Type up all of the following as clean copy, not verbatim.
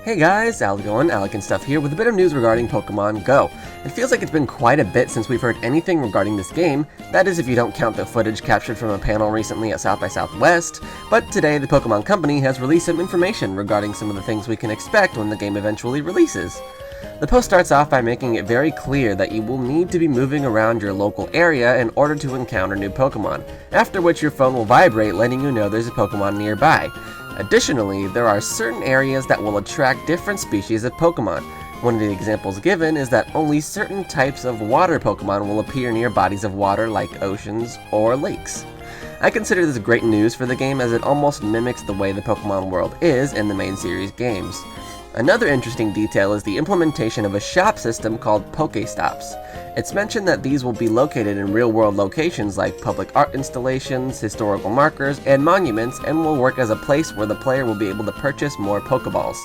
Hey guys, how's it going? alecandstuff here with a bit of news regarding Pokémon GO. It feels like it's been quite a bit since we've heard anything regarding this game, that is if you don't count the footage captured from a panel recently at South by Southwest, but today the Pokémon Company has released some information regarding some of the things we can expect when the game eventually releases. The post starts off by making it very clear that you will need to be moving around your local area in order to encounter new Pokémon, after which your phone will vibrate letting you know there's a Pokémon nearby. Additionally, there are certain areas that will attract different species of Pokémon. One of the examples given is that only certain types of water Pokémon will appear near bodies of water like oceans or lakes. I consider this great news for the game as it almost mimics the way the Pokémon world is in the main series games. Another interesting detail is the implementation of a shop system called PokéStops. It's mentioned that these will be located in real-world locations like public art installations, historical markers, and monuments, and will work as a place where the player will be able to purchase more Pokeballs.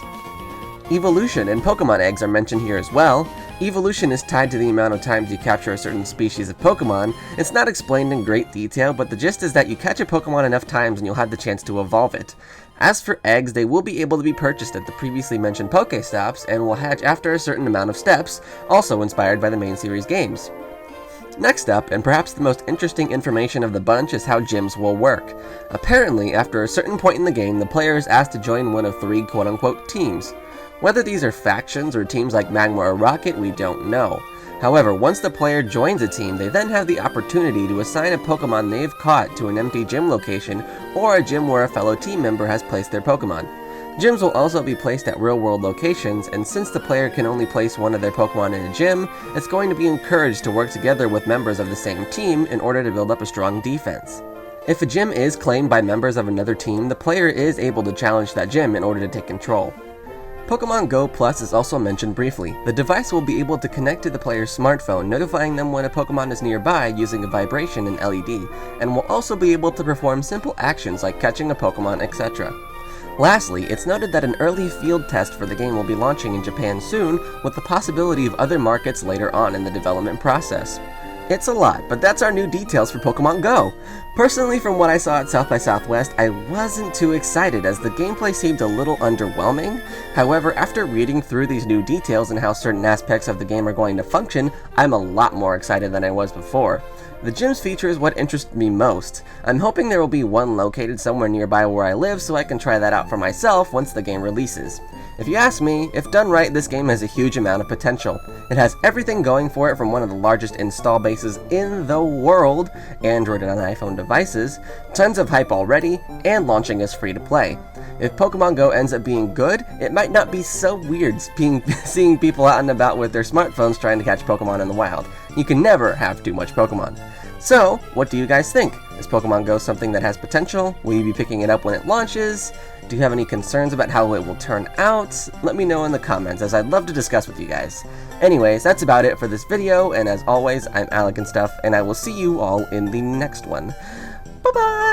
Evolution and Pokemon eggs are mentioned here as well. Evolution is tied to the amount of times you capture a certain species of Pokemon. It's not explained in great detail, but the gist is that you catch a Pokemon enough times and you'll have the chance to evolve it. As for eggs, they will be able to be purchased at the previously mentioned PokéStops and will hatch after a certain amount of steps, also inspired by the main series games. Next up, and perhaps the most interesting information of the bunch, is how gyms will work. Apparently, after a certain point in the game, the player is asked to join one of three quote-unquote teams. Whether these are factions or teams like Magma or Rocket, we don't know. However, once the player joins a team, they then have the opportunity to assign a Pokemon they've caught to an empty gym location, or a gym where a fellow team member has placed their Pokemon. Gyms will also be placed at real-world locations, and since the player can only place one of their Pokemon in a gym, it's going to be encouraged to work together with members of the same team in order to build up a strong defense. If a gym is claimed by members of another team, the player is able to challenge that gym in order to take control. Pokémon GO Plus is also mentioned briefly. The device will be able to connect to the player's smartphone, notifying them when a Pokémon is nearby using a vibration and LED, and will also be able to perform simple actions like catching a Pokémon, etc. Lastly, it's noted that an early field test for the game will be launching in Japan soon, with the possibility of other markets later on in the development process. It's a lot, but that's our new details for Pokémon GO! Personally, from what I saw at South by Southwest, I wasn't too excited as the gameplay seemed a little underwhelming. However, after reading through these new details and how certain aspects of the game are going to function, I'm a lot more excited than I was before. The gym's feature is what interests me most. I'm hoping there will be one located somewhere nearby where I live so I can try that out for myself once the game releases. If you ask me, if done right, this game has a huge amount of potential. It has everything going for it from one of the largest install bases in the world, Android and iPhone devices, tons of hype already, and launching as free to play. If Pokemon GO ends up being good, it might not be so weird seeing people out and about with their smartphones trying to catch Pokemon in the wild. You can never have too much Pokemon. So, what do you guys think? Is Pokemon GO something that has potential? Will you be picking it up when it launches? Do you have any concerns about how it will turn out? Let me know in the comments, as I'd love to discuss with you guys. Anyways, that's about it for this video, and as always, I'm alecandstuff, and I will see you all in the next one. Bye-bye!